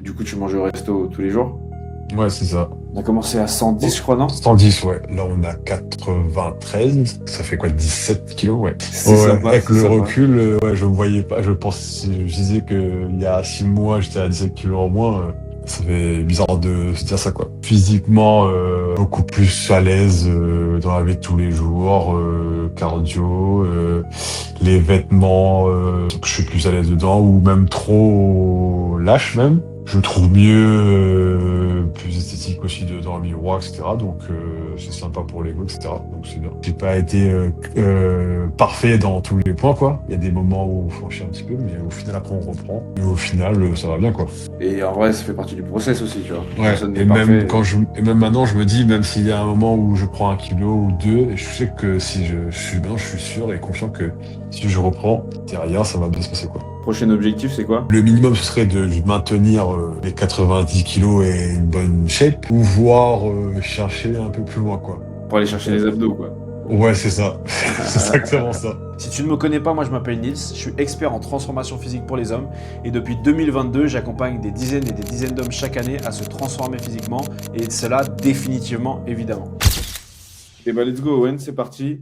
Du coup, tu manges au resto tous les jours? Ouais, c'est ça. On a commencé à 110, je Oh, crois, non? 110, ouais. Là, on a 93. Ça fait quoi, 17 kilos, ouais. C'est Ouais, sympa, avec c'est le sympa. recul, ouais, je me voyais pas. Je disais que il y a 6 mois, j'étais à 17 kilos en moins. Ça fait bizarre de se dire ça, quoi. Physiquement, beaucoup plus à l'aise dans la vie de tous les jours, cardio, les vêtements, je suis plus à l'aise dedans, ou même trop lâche même. Je me trouve mieux, plus esthétique aussi dans le miroir, etc. Donc c'est sympa pour l'ego, etc. Donc c'est bien. J'ai pas été parfait dans tous les points, quoi. Il y a des moments où il faut chier un petit peu, mais au final après on reprend. Et au final, ça va bien, quoi. Et en vrai, ça fait partie du process aussi, tu vois. Ouais, Personne n'est parfait. et même maintenant, je me dis, même s'il y a un moment où je prends 1 kilo ou deux, je sais que si je suis bien, je suis sûr et confiant que si je reprends derrière, ça va bien se passer, quoi. Prochain objectif, c'est quoi? Le minimum, ce serait de maintenir les 90 kilos et une bonne shape, ou voir chercher un peu plus loin, quoi. Pour aller chercher Euh, les abdos, quoi. ouais, c'est ça. C'est exactement ça. Si tu ne me connais pas, moi je m'appelle Nils, je suis expert en transformation physique pour les hommes et depuis 2022, j'accompagne des dizaines et des dizaines d'hommes chaque année à se transformer physiquement et cela définitivement, évidemment. Et bah let's go Owen, c'est parti.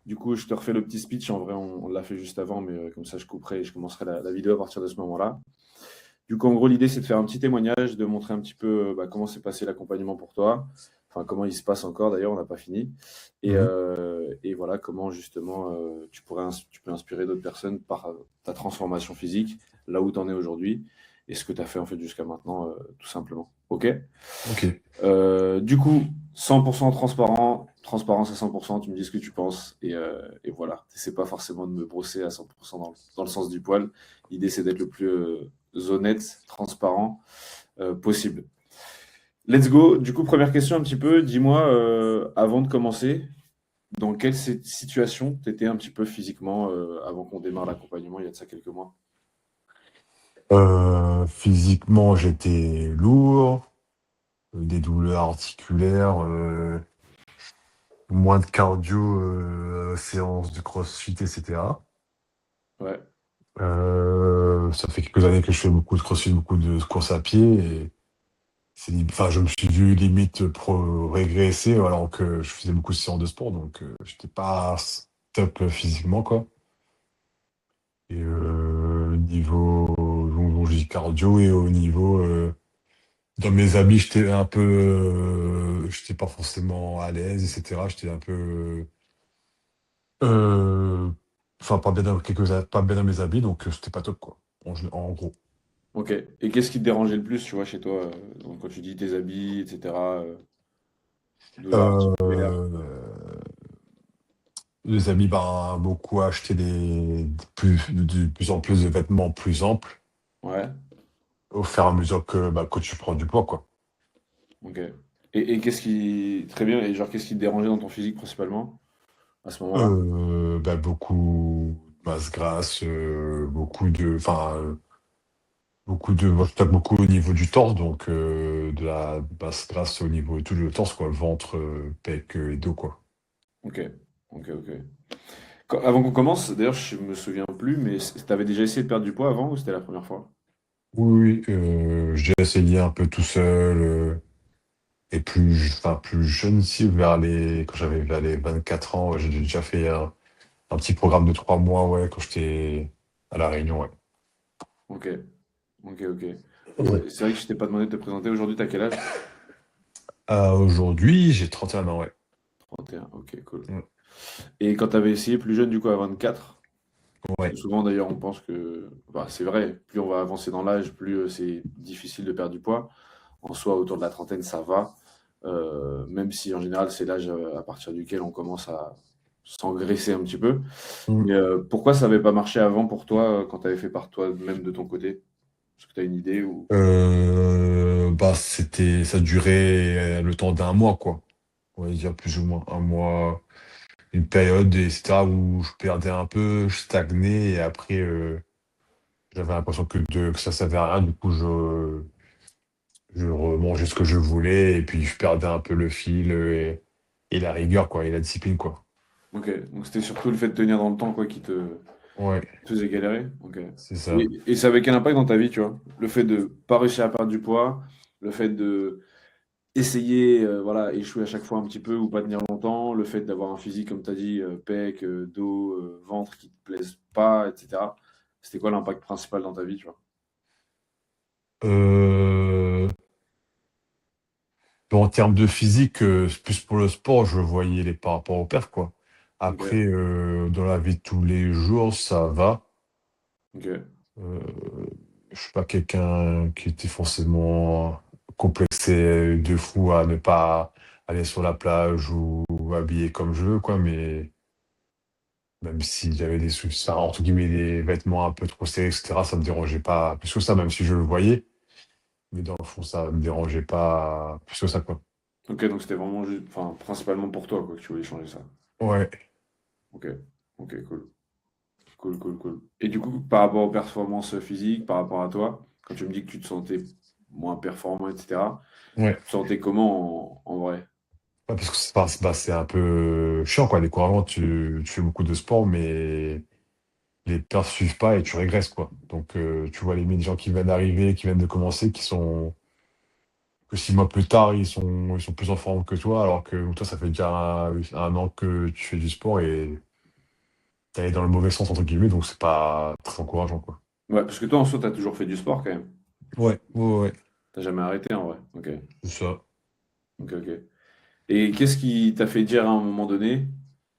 Du coup, je te refais le petit speech. En vrai, on l'a fait juste avant, mais comme ça, je couperai et je commencerai la vidéo à partir de ce moment-là. Du coup, en gros, l'idée, c'est de faire un petit témoignage, de montrer un petit peu comment s'est passé l'accompagnement pour toi. Enfin, comment il se passe encore, d'ailleurs, on n'a pas fini. Mhm. Et voilà, comment justement tu peux inspirer d'autres personnes par ta transformation physique, là où tu en es aujourd'hui, et ce que tu as fait en fait jusqu'à maintenant, tout simplement. OK? Ok. Du coup, 100% transparent, transparence à 100%, tu me dis ce que tu penses, et voilà. C'est pas forcément de me brosser à 100% dans le sens du poil. L'idée, c'est d'être le plus honnête, transparent possible. Let's go. Du coup, première question un petit peu. Dis-moi, avant de commencer, dans quelle situation tu étais un petit peu physiquement avant qu'on démarre l'accompagnement il y a de ça quelques mois? Physiquement, j'étais lourd, des douleurs articulaires, moins de cardio, séance de crossfit, etc. Ouais. Ça fait quelques années que je fais beaucoup de crossfit, beaucoup de courses à pied. Et enfin, je me suis vu limite régresser alors que je faisais beaucoup de séances de sport. Donc, j'étais pas top physiquement, quoi. Et niveau donc, je dis cardio et au niveau dans mes habits, j'étais un peu, j'étais pas forcément à l'aise, etc. J'étais un peu, euh, enfin pas bien dans mes habits, donc c'était pas top, quoi. En gros. Ok. Et qu'est-ce qui te dérangeait le plus, tu vois, chez toi, donc, quand tu dis tes habits, etc., douleur articulaire? Euh, les habits, ben, beaucoup acheté de plus en plus de vêtements plus amples Ouais. au fur et à mesure que tu prends du poids, quoi. Ok. Et qu'est-ce qui. Très bien. Et genre, qu'est-ce qui te dérangeait dans ton physique principalement à ce moment-là? Beaucoup de masse grasse, moi, je tape beaucoup au niveau du torse, donc de la basse grasse au niveau de tout le torse, quoi, ventre, pec et dos, quoi. Ok. Ok, ok. Avant qu'on commence, d'ailleurs, je me souviens plus, mais t'avais déjà essayé de perdre du poids avant ou c'était la première fois? Oui, oui, j'ai essayé un peu tout seul, et plus jeune, si, quand j'avais vers les 24 ans, ouais, j'ai déjà fait un petit programme de 3 mois, ouais, quand j'étais à La Réunion, ouais. Ok. Ok, ok. C'est vrai que je t'ai pas demandé de te présenter. Aujourd'hui, t'as quel âge? Aujourd'hui, j'ai 31 ans, ouais. 31. Ok, cool. Mm. Et quand t'avais essayé plus jeune, du coup, à 24, parce que Ouais. souvent d'ailleurs, on pense que. Bah, c'est vrai, plus on va avancer dans l'âge, plus c'est difficile de perdre du poids. En soi, autour de la trentaine, ça va. Même si en général, c'est l'âge à partir duquel on commence à s'engraisser un petit peu. Mm. Mais pourquoi ça n'avait pas marché avant pour toi quand tu avais fait par toi-même de ton côté? Est-ce que tu as une idée ou... Ça durait le temps d'un mois, quoi. On va dire plus ou moins un mois, une période, etc., où je perdais un peu, je stagnais, et après, j'avais l'impression que ça servait à rien. Du coup, je remangeais ce que je voulais, et puis je perdais un peu le fil, et la rigueur, quoi, et la discipline, quoi. Ok, donc c'était surtout le fait de tenir dans le temps quoi, qui te... Ouais, Tu faisais galérer? Ok. c'est ça. Et ça avait quel impact dans ta vie, tu vois? Le fait de pas réussir à perdre du poids, le fait de essayer, voilà, échouer à chaque fois un petit peu ou pas tenir longtemps, le fait d'avoir un physique, comme tu as dit, pec, dos, ventre qui te plaisent pas, et cetera. C'était quoi l'impact principal dans ta vie, tu vois? Euh, En termes de physique, plus pour le sport, je voyais les par rapport au perf, quoi. Après, OK, dans la vie de tous les jours, ça va. OK, Euh, je suis pas quelqu'un qui était forcément complexé de fou à ne pas aller sur la plage ou habillé comme je veux, quoi. Mais même si j'avais des soucis, enfin, entre guillemets, des vêtements un peu trop serrés, etc., ça me dérangeait pas plus que ça, même si je le voyais. Mais dans le fond, ça me dérangeait pas plus que ça, quoi. OK, donc c'était vraiment juste enfin, principalement pour toi, quoi, que tu voulais changer ça? Ouais. OK, OK, cool. Cool, cool, cool. Et du coup, par rapport aux performances physiques, par rapport à toi, quand tu me dis que tu te sentais moins performant, et cetera, Ouais. tu te sentais comment en vrai? Ouais, parce que c'est un peu chiant, quoi. Décourageant, tu fais beaucoup de sport, mais les perfs suivent pas et tu régresses, quoi. Donc, tu vois les gens qui viennent d'arriver, qui viennent de commencer, qui sont que 6 mois plus tard, ils sont plus en forme que toi, alors que toi, ça fait déjà un an que tu fais du sport et t'es dans le mauvais sens, entre guillemets, donc c'est pas très encourageant, quoi. Ouais, parce que toi, en soi, t'as toujours fait du sport quand même. Ouais, ouais, ouais, T'as jamais arrêté en vrai. Ok, c'est ça. ok, ok. Et qu'est-ce qui t'a fait dire à un moment donné,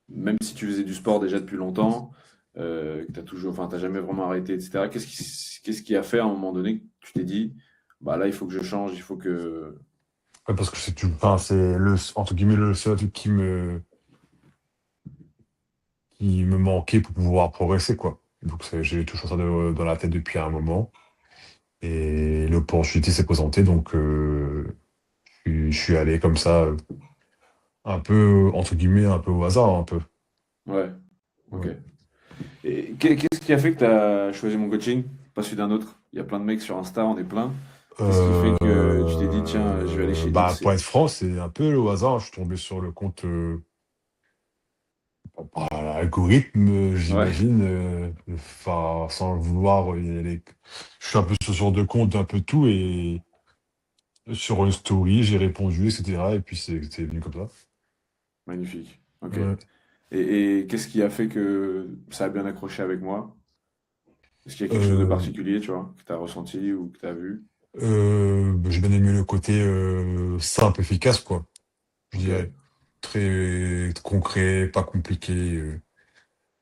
même si tu faisais du sport déjà depuis longtemps, que t'as toujours, enfin, t'as jamais vraiment arrêté, etc. Qu'est-ce qui a fait à un moment donné que tu t'es dit, bah là, il faut que je change, il faut que. Ouais, parce que enfin, c'est entre guillemets, le seul truc qui me manquait pour pouvoir progresser, quoi. Donc, j'ai toujours ça dans la tête depuis un moment. Et l'opportunité s'est présentée, donc je suis allé comme ça, un peu, entre guillemets, un peu au hasard, un peu. Ouais, ok. Ouais. Et qu'est-ce qui a fait que tu as choisi mon coaching, pas celui d'un autre? Il y a plein de mecs sur Insta, on est plein. Qu'est-ce qui fait que tu t'es dit, tiens, je vais aller chez Bah, Dix pour être franc, c'est un peu au hasard. Je suis tombé sur le compte par l'algorithme, Ouais, j'imagine. Enfin, sans le vouloir, je suis un peu sur ce genre de compte, un peu tout, et sur une story, j'ai répondu, etc. Et puis c'est venu comme ça. magnifique. Ok. Ouais. Et qu'est-ce qui a fait que ça a bien accroché avec moi? Est-ce qu'il y a quelque chose de Euh, particulier, tu vois, que tu as ressenti ou que tu as vu? Bah, j'ai bien aimé le côté simple, efficace, quoi. Je Ok, dirais très concret, pas compliqué,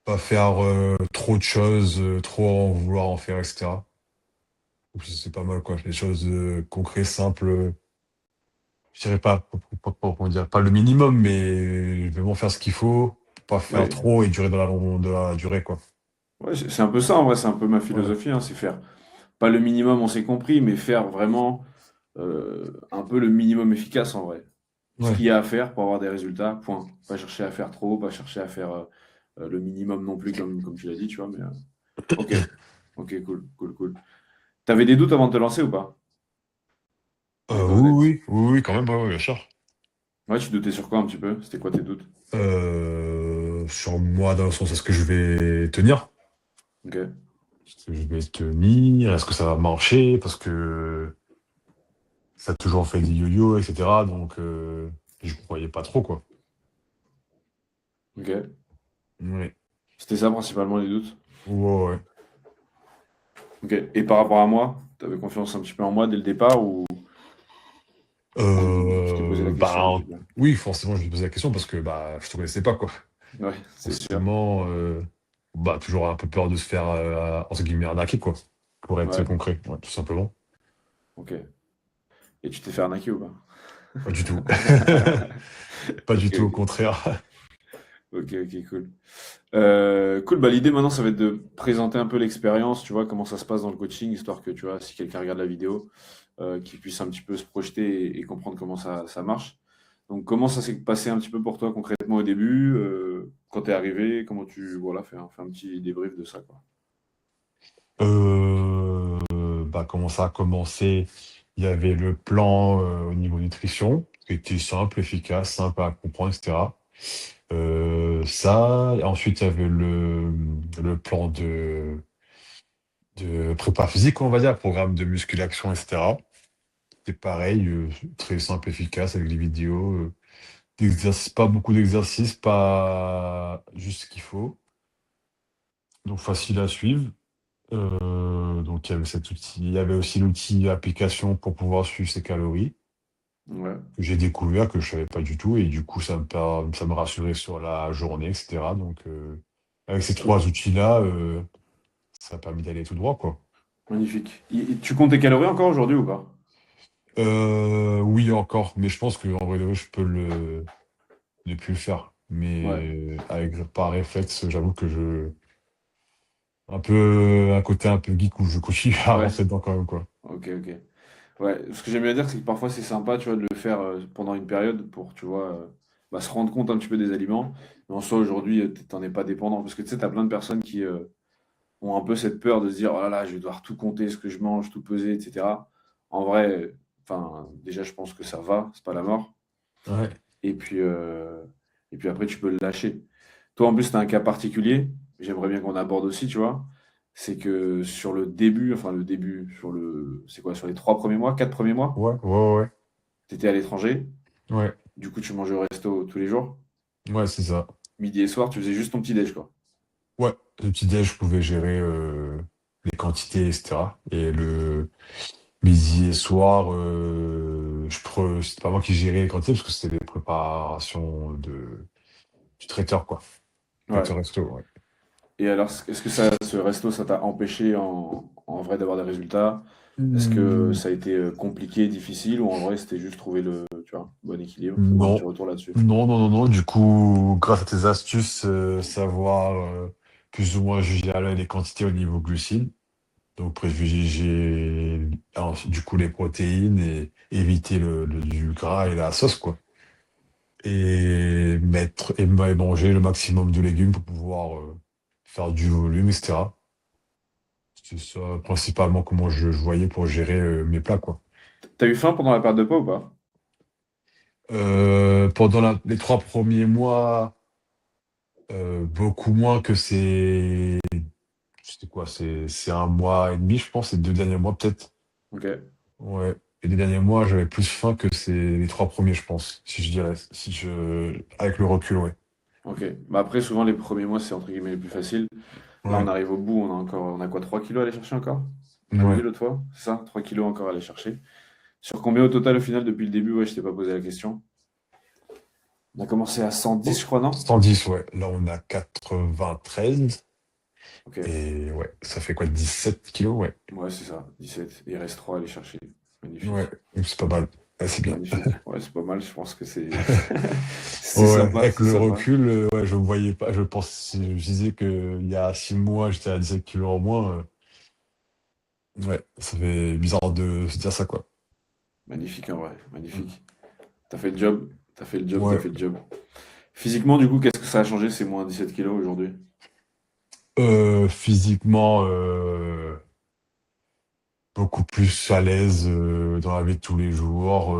pas faire trop de choses, trop en vouloir en faire, etc. Donc, c'est pas mal, quoi. Les choses concrètes, simples. Je dirais comment dire, pas le minimum, mais vraiment faire ce qu'il faut, pas faire ouais, trop et durer dans la durée, quoi. ouais, c'est un peu ça en vrai, c'est un peu ma Ouais, philosophie, hein, c'est faire pas le minimum, on s'est compris, mais faire vraiment un peu le minimum efficace en vrai. Ce ouais. qu'il y a à faire pour avoir des résultats, point. Pas chercher à faire trop, pas chercher à faire le minimum non plus, comme tu l'as dit, tu vois, mais ok, ok, cool, cool, cool. T'avais des doutes avant de te lancer ou pas? On est pas honnête. Oui, quand même, ouais, bien sûr. Ouais, tu doutais sur quoi un petit peu? C'était quoi tes doutes? Sur moi, dans le sens, est-ce que je vais tenir? Ok, Est-ce que je vais tenir? Est-ce que ça va marcher? Parce que ça a toujours fait des yo-yo, etc. Donc, je croyais pas trop, quoi. ok. Ouais. C'était ça principalement les doutes? Ouais, ouais. Ok. Et par rapport à moi, t'avais confiance un petit peu en moi dès le départ ou tu t'es posé la question un Bah, petit peu? oui, forcément, je me posais la question parce que bah, je te connaissais pas, quoi. Ouais, c'est sûr. Forcément, bah, toujours un peu peur de se faire, entre guillemets, arnaquer, quoi. Pour être Ouais, concret, ouais, tout simplement. ok. Et tu t'es fait arnaquer ou pas? Pas du tout. Pas Ok, du tout, au ok. contraire. Ok, ok, cool. Cool, bah l'idée maintenant, ça va être de présenter un peu l'expérience, tu vois, comment ça se passe dans le coaching, histoire que, tu vois, si quelqu'un regarde la vidéo, qu'il puisse un petit peu se projeter et comprendre comment ça marche. Donc, comment ça s'est passé un petit peu pour toi concrètement au début, quand t'es arrivé, comment voilà, fais un petit débrief de ça, quoi. Bah, comment ça a commencé? Il y avait le plan au niveau nutrition, qui était simple, efficace, simple à comprendre, etc. Ça, et ensuite il y avait le plan de prépa physique, on va dire, programme de musculation, etc. C'est pareil, très simple, efficace, avec des vidéos, d'exercices, pas beaucoup d'exercices, pas juste ce qu'il faut, donc facile à suivre. Donc il y avait cet outil, il y avait aussi l'outil application pour pouvoir suivre ses calories, Ouais. que j'ai découvert, que je savais pas du tout, et du coup ça me rassurait sur la journée, etc. Donc avec ces trois outils-là, ça a permis d'aller tout droit, quoi. Magnifique. Tu comptes tes calories encore aujourd'hui ou pas? Oui, encore, mais je pense que en vrai de vrai, je peux ne plus le faire. Ouais. Mais avec par réflexe, j'avoue que je un peu un côté un peu geek où je continue à Ouais. rentrer dedans quand même, quoi. Ok, ok. Ouais, ce que j'aime bien dire, c'est que parfois c'est sympa, tu vois, de le faire pendant une période pour, tu vois, bah, se rendre compte un petit peu des aliments. Mais en soi, aujourd'hui, t'en es pas dépendant. Parce que tu sais, t'as plein de personnes qui ont un peu cette peur de se dire, oh là là, je vais devoir tout compter, ce que je mange, tout peser, etc. En vrai, enfin, déjà, je pense que ça va, c'est pas la mort. Ouais. Et puis, euh, et puis après, tu peux le lâcher. Toi, en plus, tu as un cas particulier, j'aimerais bien qu'on aborde aussi, tu vois. C'est que sur le début, enfin le début, c'est quoi, sur les 3 premiers mois, 4 premiers mois, Ouais, ouais, ouais, tu étais à l'étranger, ouais, du coup, tu mangeais au resto tous les jours, ouais, c'est ça. midi et soir, tu faisais juste ton petit déj, quoi. Ouais, le petit déj, je pouvais gérer les quantités, etc. Et le midi et soir, c'était pas moi qui gérais les quantités parce que c'était des préparations du traiteur, quoi. Ouais. Traiteur resto, ouais. Et alors, est-ce que ce resto, ça t'a empêché en vrai d'avoir des résultats? Est-ce que Hmm, ça a été compliqué, difficile, ou en vrai, c'était juste trouver le, tu vois, bon équilibre? Fais-moi un petit non, retour là-dessus. non, non, non, non. Du coup, grâce à tes astuces, savoir plus ou moins juger à l'œil les quantités au niveau glucides. Donc privilégier alors, du coup les protéines et éviter du gras et la sauce, quoi. Et manger le maximum de légumes pour pouvoir faire du volume, etc. C'est ça principalement comment je voyais pour gérer mes plats, quoi. T'as eu faim pendant la période de poids ou pas? Pendant les 3 premiers mois, beaucoup moins que c'était quoi, c'est un mois et demi, je pense, les 2 derniers mois peut-être. Ok, Ouais. Et les derniers mois, j'avais plus faim que les 3 premiers, je pense, si je dirais, avec le recul, ouais. ok. Bah après, souvent, les premiers mois, c'est entre guillemets les plus faciles. Là, on Ouais. arrive au bout, on a quoi, 3 kilos à aller chercher encore? On avait dit Ouais. l'autre fois, c'est ça? 3 kilos encore à aller chercher. Sur combien au total au final depuis le début? Ouais, je t'ai pas posé la question. On a commencé à 110, Oh, je crois, non? 110, ouais. Là, on a 93. Ok, Et ouais, ça fait quoi, 17 kilos, ouais. ouais, c'est ça, 17. Il reste 3 à aller chercher. Ouais, Magnifique, donc c'est pas mal. Ouais, c'est bien. magnifique. Ouais, c'est pas mal, je pense que c'est c'est Ouais, sympa, avec c'est le sympa. recul, ouais, je voyais pas, je disais que il y a 6 mois, j'étais à 17 kilos en moins. Ouais, ça fait bizarre de se dire ça, quoi. Magnifique en vrai, Mm. magnifique. T'as fait le job, t'as fait le job, t'as Ouais. fait le job. Physiquement, du coup, qu'est-ce que ça a changé ces moins 17 kilos aujourd'hui? Physiquement, beaucoup plus à l'aise dans la vie de tous les jours,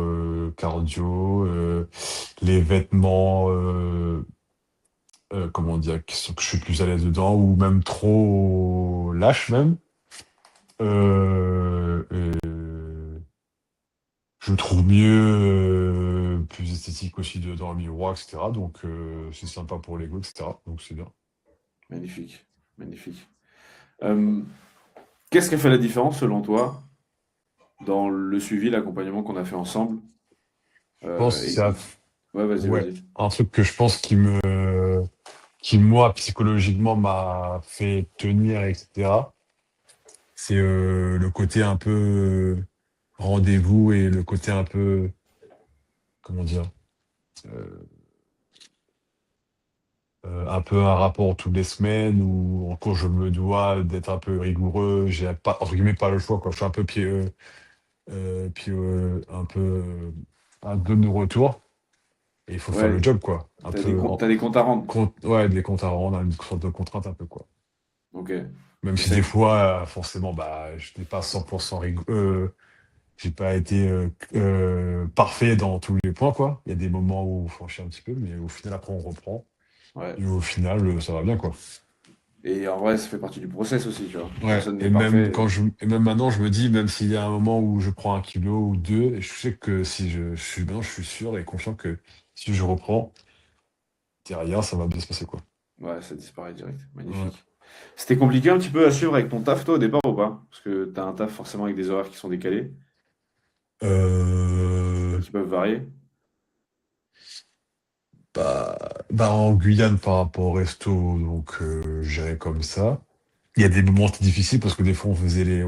cardio, les vêtements, comment dire, que je suis plus à l'aise dedans, ou même trop lâche même. Et je trouve mieux, plus esthétique aussi dans le miroir, etc. Donc c'est sympa pour l'ego, etc. Donc c'est bien. Magnifique, magnifique. Euh, Qu'est-ce qui a fait la différence selon toi dans le suivi, l'accompagnement qu'on a fait ensemble? Je pense que Et Ouais, vas-y, ouais, vas-y. un truc que je pense qui moi psychologiquement m'a fait tenir, etc. C'est le côté un peu rendez-vous et le côté un peu, comment dire, euh, un peu un rapport toutes les semaines où encore je me dois d'être un peu rigoureux, j'ai pas, entre guillemets, pas le choix, quoi. Je suis un peu un peu un peu de retour et il faut faire le Ouais, job, quoi. Un peu, t'as des comptes à rendre. ouais, des comptes à rendre, une sorte de contrainte un peu, quoi. Ok. Même Et si ça, des fois, forcément, bah, je n'ai pas 100% j'ai pas été parfait dans tous les points, quoi. Il y a des moments où on franchit un petit peu, mais au final, après, on reprend. Ouais. Et au final, ça va bien, quoi. Et en vrai, ça fait partie du process aussi, tu vois. Ouais, Personne n'est parfait. et même maintenant, je me dis, même s'il y a un moment où je prends un kilo ou deux, et je sais que si je suis, maintenant, je suis sûr et conscient que si je reprends, derrière, ça va bien se passer, quoi. Ouais, ça disparaît direct. Ouais. Magnifique. C'était compliqué un petit peu à suivre avec ton taf, toi, au départ, ou pas? Parce que t'as un taf forcément avec des horaires qui sont décalés et Euh, qui peuvent varier. en Guyane, par rapport au resto, donc, je gérais comme ça. Il y a des moments c'était difficile parce que des fois, on faisait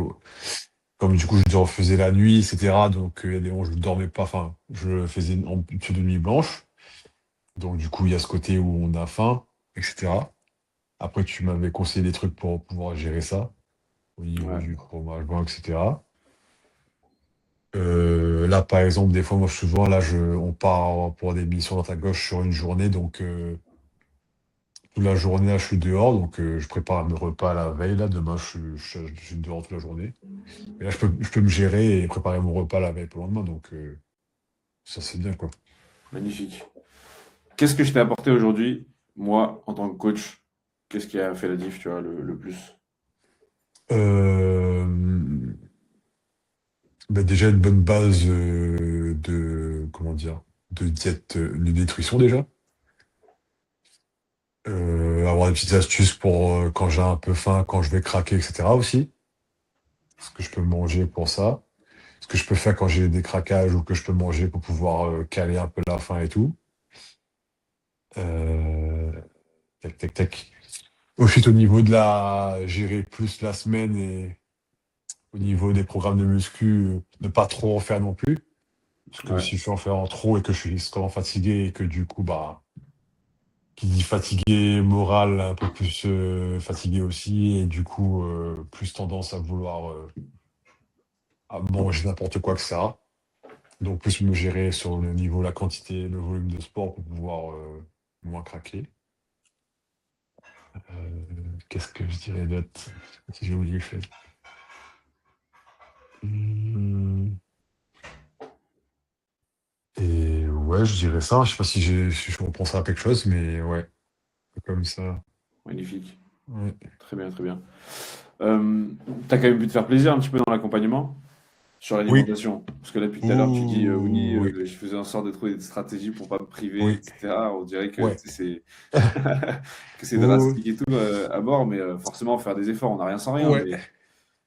comme du coup, je refaisais la nuit, etc. Donc, il y a des moments où je ne dormais pas, enfin, je faisais une amplitude de nuit blanche. Donc, du coup, il y a ce côté où on a faim, etc. Après, tu m'avais conseillé des trucs pour pouvoir gérer ça, au niveau Ouais. du fromage blanc, etc. Là, par exemple, des fois, moi, souvent, là, on part pour des missions dans ta gauche sur une journée. Donc, toute la journée, là, je suis dehors. Donc, je prépare mes repas la veille. Là, demain, je suis dehors toute la journée. Et là, je peux me gérer et préparer mon repas la veille pour le lendemain. Donc, ça, c'est bien, quoi. Magnifique. Qu'est-ce que je t'ai apporté aujourd'hui, moi, en tant que coach? Qu'est-ce qui a fait la diff, tu vois, le plus? Euh, déjà, une bonne base comment dire, de diète, de nutrition, déjà. Avoir des petites astuces pour quand j'ai un peu faim, quand je vais craquer, etc. aussi. Ce que je peux manger pour ça. Ce que je peux faire quand j'ai des craquages ou que je peux manger pour pouvoir caler un peu la faim et tout. Euh, tac, tac, tac. Ensuite, au niveau de gérer plus la semaine et au niveau des programmes de muscu, ne pas trop en faire non plus. Parce que Ouais. si je fais en faire en trop et que je suis extrêmement fatigué et que du coup, bah, qui dit fatigué, moral, un peu plus fatigué aussi, et du coup, plus tendance à vouloir à manger n'importe quoi que ça. Donc, plus me gérer sur le niveau, la quantité, le volume de sport pour pouvoir moins craquer. Qu'est-ce que je dirais d'autre? Si j'ai oublié, fait. Hum, Et ouais, je dirais ça. Je sais pas si je reprends ça à quelque chose, mais ouais, comme ça. Magnifique. Ouais. Très bien, très bien. Euh, T'as quand même pu te faire plaisir un petit peu dans l'accompagnement sur Oui. l'alimentation. Parce que là, depuis tout à l'heure, tu dis, Ouni, Ouh, oui. je faisais en sorte de trouver des stratégies pour pas me priver, Oui. etc. On dirait que Ouais. tu sais, que c'est Ouh, drastique et tout à bord, mais forcément, faire des efforts, on n'a rien sans rien, ouais.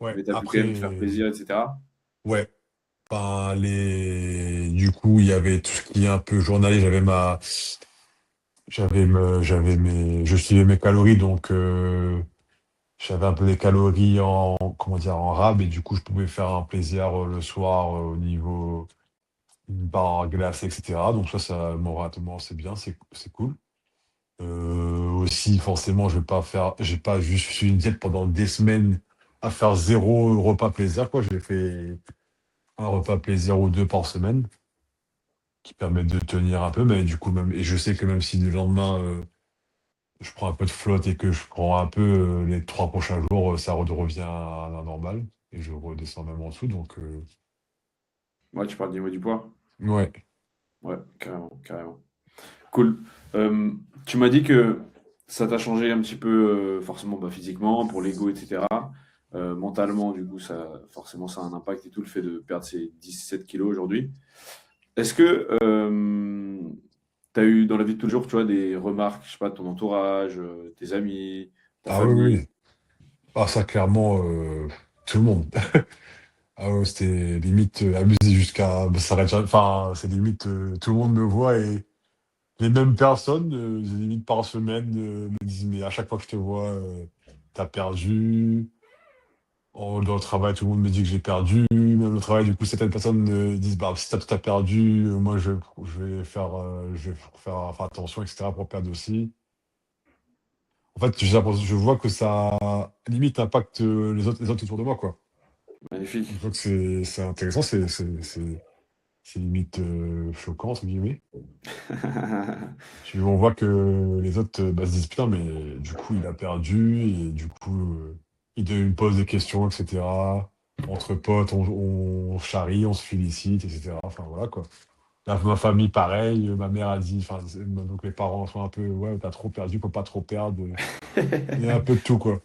Ouais. mais tu as pu quand même te faire Après, plaisir, etc. ouais. Enfin, du coup, il y avait tout ce qui est un peu journalier. Je suivais mes calories, donc j'avais un peu des calories comment dire, en rab, et du coup, je pouvais faire un plaisir le soir au niveau une barre glacée, etc. Donc ça, moralement, c'est bien, c'est cool. Aussi, forcément, j'ai pas juste suivi une diète pendant des semaines à faire zéro repas plaisir, quoi. J'ai fait un repas plaisir ou deux par semaine qui permettent de tenir un peu, mais du coup, même, et je sais que même si le lendemain, je prends un peu de flotte et que je prends un peu les 3 prochains jours, ça revient à la normale et je redescends même en dessous. Donc, Ouais, tu parles du niveau du poids. ouais. Ouais, carrément, carrément. Cool. Euh, Tu m'as dit que ça t'a changé un petit peu, forcément, bah, physiquement, pour l'ego, etc. Mentalement, du coup, forcément, ça a un impact et tout, le fait de perdre ces 17 kilos aujourd'hui. Est-ce que tu as eu dans la vie de tous les jours, tu vois, des remarques, je sais pas, de ton entourage, tes amis, ta Ah oui, oui, famille? oui. Ah, ça, clairement, tout le monde. Ah ouais, c'était limite abusé jusqu'à. Bah, ça arrête jamais. Enfin, c'est limite, tout le monde me voit et les mêmes personnes, limite par semaine, me disent, mais à chaque fois que je te vois, t'as perdu. Dans le travail, tout le monde me dit que j'ai perdu. Même au travail, du coup, certaines personnes disent, bah, si t'as tout perdu, moi, je vais faire attention, etc., pour perdre aussi. En fait, je vois que ça limite impacte les autres autour de moi, quoi. Je Magnifique. vois que c'est intéressant, c'est limite choquant, entre guillemets. On voit que les autres bah, se disent, putain, mais du coup, il a perdu, et du coup, il me pose des questions, etc. Entre potes, on charrie, on se félicite, etc. Enfin, voilà, quoi. Ma famille, pareil. Ma mère a dit, enfin, donc mes parents sont un peu, ouais, t'as trop perdu, faut pas trop perdre. Il y a un peu de tout, quoi.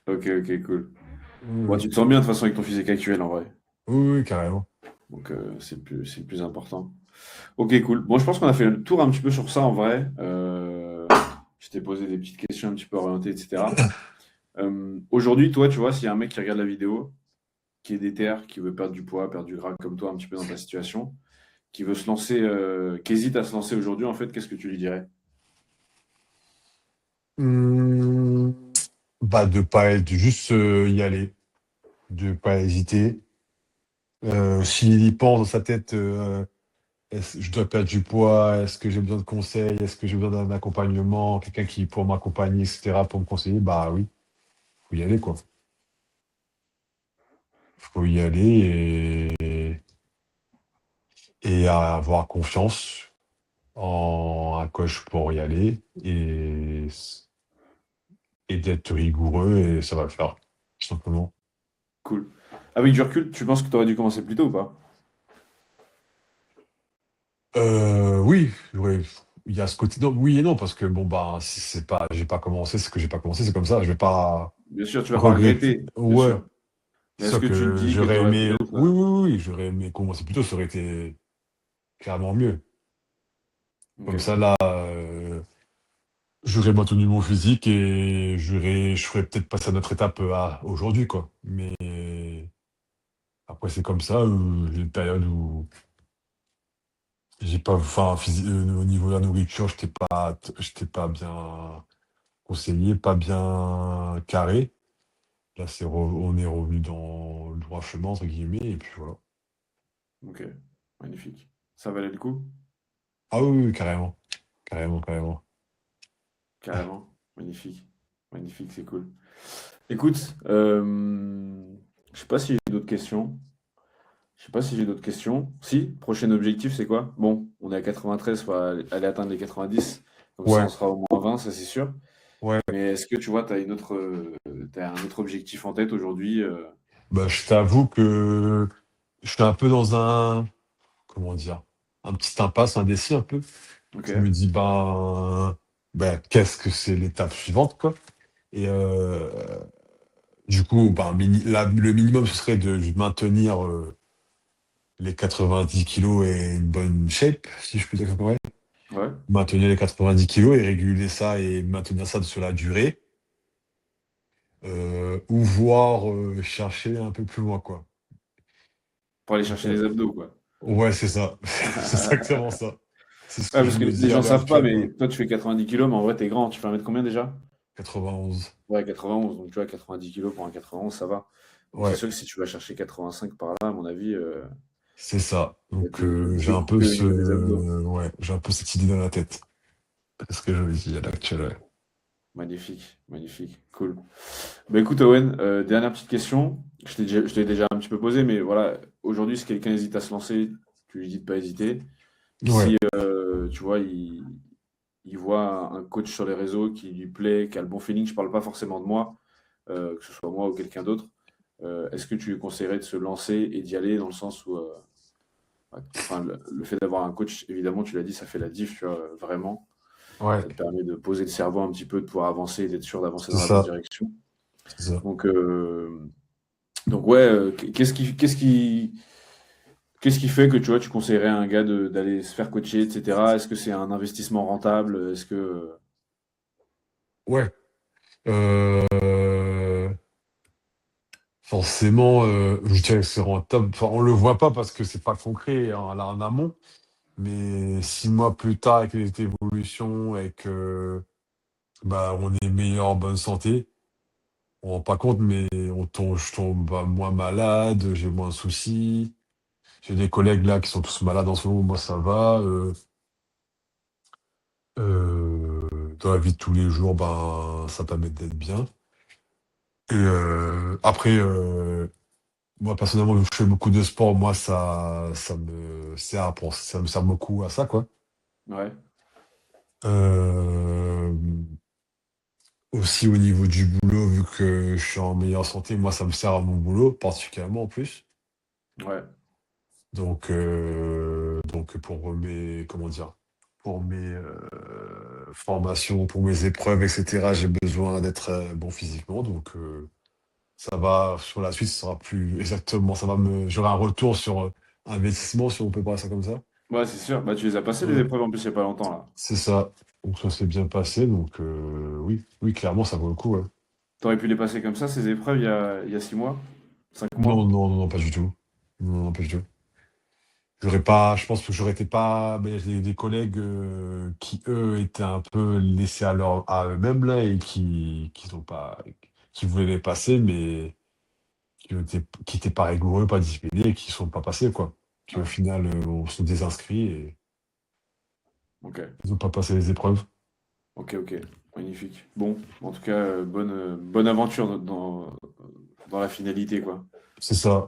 Ok, ok, cool. Bon, Oui, tu te sens bien de toute façon avec ton physique actuel en vrai. oui, oui, oui, carrément. Donc c'est le plus important. Ok, cool. Bon, je pense qu'on a fait le tour un petit peu sur ça en vrai. Je t'ai posé des petites questions un petit peu orientées, etc. Aujourd'hui, toi, tu vois, s'il y a un mec qui regarde la vidéo, qui est déter, qui veut perdre du poids, perdre du gras comme toi, un petit peu dans ta situation, qui veut se lancer, qui hésite à se lancer aujourd'hui, en fait, qu'est-ce que tu lui dirais? Hum, Bah, de pas être, juste y aller, de pas hésiter. S'il y pense dans sa tête, je dois perdre du poids, est-ce que j'ai besoin de conseils, est-ce que j'ai besoin d'un accompagnement, quelqu'un qui pour m'accompagner, etc., pour me conseiller, bah oui, faut y aller, quoi. Faut y aller et avoir confiance en un coach pour y aller et d'être rigoureux et ça va le faire, tout simplement. Cool. Avec du recul, tu penses que tu aurais dû commencer plus tôt ou pas? Oui, oui, il y a ce côté. Non, oui et non, parce que bon, bah, si c'est pas, j'ai pas commencé, c'est que j'ai pas commencé, c'est comme ça, je vais pas Bien sûr, tu vas pas regretter. regretter, bien Ouais, sûr. Mais c'est est-ce ça que tu te que dis que tu j'aurais aurais pu aimé. aller ou Oui, pas? oui, oui, j'aurais aimé commencer plus tôt, ça aurait été clairement mieux. Ok, Comme ça, là, j'aurais maintenu mon physique et je ferais peut-être passer à notre étape à aujourd'hui, quoi. Mais après, c'est comme ça, j'ai une période où j'ai pas, enfin, au niveau de la nourriture, j'étais pas bien conseillé, pas bien carré. Là, on est revenu dans le droit chemin, entre guillemets, et puis voilà. ok, magnifique. Ça valait le coup? Ah oui, oui, carrément. Carrément, carrément. Carrément. Magnifique. Magnifique, c'est cool. Écoute, je sais pas si j'ai d'autres questions. Je sais pas si j'ai d'autres questions. Si, prochain objectif, c'est quoi? Bon, on est à 93, faut aller atteindre les 90. Comme ça, on Ouais, sera au moins 20, ça c'est sûr. ouais. Mais est-ce que tu vois, t'as un autre objectif en tête aujourd'hui? Bah, je t'avoue que je suis un peu dans comment dire, un petit impasse, indécis un peu. Ok, Je me dis, ben, qu'est-ce que c'est l'étape suivante, quoi? Et du coup, ben, le minimum, ce serait de maintenir les 90 kilos et une bonne shape, si je puis dire comme ça. ouais. Maintenir les 90 kilos et réguler ça et maintenir ça sur la durée, ou voir chercher un peu plus loin, quoi. Pour aller Donc, chercher les abdos, quoi. ouais, c'est ça. C'est exactement ça. C'est ce Ouais, que je parce que me les dis à gens l'heure savent pas, actuelle, mais quoi. toi, tu fais 90 kilos, mais en vrai, t'es grand. Tu fais 1 mètre combien déjà? 91. Ouais, 91. Donc, tu vois, 90 kilos pour un 91, ça va. Donc, c'est Ouais, sûr que si tu vas chercher 85 par là, à mon avis, c'est ça. il va Donc, te couper au niveau des abdos. ouais, j'ai un peu cette idée dans la tête. C'est ce que je me dis à l'heure actuelle, ouais. Magnifique, magnifique, cool. Bah écoute, Owen, dernière petite question. Je t'ai déjà un petit peu posé, mais voilà, aujourd'hui, si quelqu'un hésite à se lancer, tu lui dis de pas hésiter. Ouais, Si, tu vois, il voit un coach sur les réseaux qui lui plaît, qui a le bon feeling, je parle pas forcément de moi, que ce soit moi ou quelqu'un d'autre, est-ce que tu lui conseillerais de se lancer et d'y aller dans le sens où, enfin, le fait d'avoir un coach, évidemment, tu l'as dit, ça fait la diff, tu vois, vraiment. ouais, Ça te permet de poser le cerveau un petit peu, de pouvoir avancer et d'être sûr d'avancer c'est dans la bonne ça. direction. C'est ça. Donc, ouais, qu'est-ce qui fait que tu vois, tu conseillerais à un gars d'aller se faire coacher, etc. Est-ce que c'est un investissement rentable? Est-ce que Ouais. Forcément, je dirais que c'est rentable. Enfin, on le voit pas parce que c'est pas concret là en amont. Mais 6 mois plus tard, avec les évolutions et que bah, on est meilleur en bonne santé, on ne rend pas compte, mais je tombe bah, moins malade, j'ai moins de soucis. J'ai des collègues là qui sont tous malades en ce moment, moi ça va. Dans la vie de tous les jours, ben, ça permet d'être bien. Et après, moi personnellement, vu que je fais beaucoup de sport, moi ça me sert beaucoup à ça, quoi. ouais, Euh, Aussi au niveau du boulot, vu que je suis en meilleure santé, moi ça me sert à mon boulot, particulièrement en plus. ouais, Donc donc pour mes, comment dire, pour mes formations, pour mes épreuves, etc., j'ai besoin d'être bon physiquement. Donc ça va, sur la suite, ce sera plus exactement, j'aurai un retour sur investissement, si on peut parler ça comme ça. Ouais, c'est sûr. Bah, tu les as passées les Ouais, épreuves en plus il y a pas longtemps là. c'est ça. Donc ça s'est bien passé. Donc oui, oui, clairement, ça vaut le coup. Ouais. T'aurais pu les passer comme ça, ces épreuves, il y a 6 mois, 5 mois? Non, non, non, non, pas du tout. Non, non, pas du tout. J'aurais pas, je pense que j'aurais été pas, mais j'ai des collègues qui eux étaient un peu laissés à eux-mêmes là et qui sont pas, qui voulaient les passer, mais qui étaient pas rigoureux, pas disciplinés et qui sont pas passés quoi. Qui au Ouais. final on se sont désinscrits et Ok, ils ont pas passé les épreuves. ok, ok. Magnifique. Bon, en tout cas, bonne aventure dans la finalité, quoi. C'est ça. Ouais,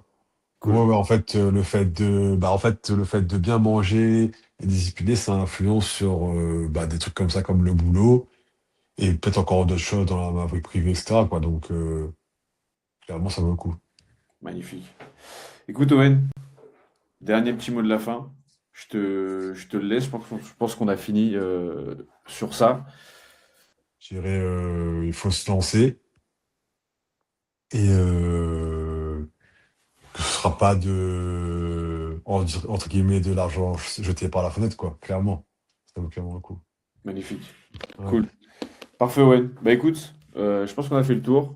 Cool. ouais, en fait, en fait, le fait de bien manger et discipliner, ça influence sur des trucs comme ça, comme le boulot, et peut-être encore d'autres choses dans ma vie privée, etc., quoi. Donc, clairement, ça vaut le coup. Magnifique. Écoute, Owen, dernier petit mot de la fin. Je te le laisse. Je pense qu'on a fini sur ça. Je dirais, il faut se lancer et que ce sera pas entre guillemets, de l'argent jeté par la fenêtre, quoi. Clairement. Ça vaut clairement le coup. Magnifique. Ouais. Cool. Parfait, Owen. Bah écoute, je pense qu'on a fait le tour.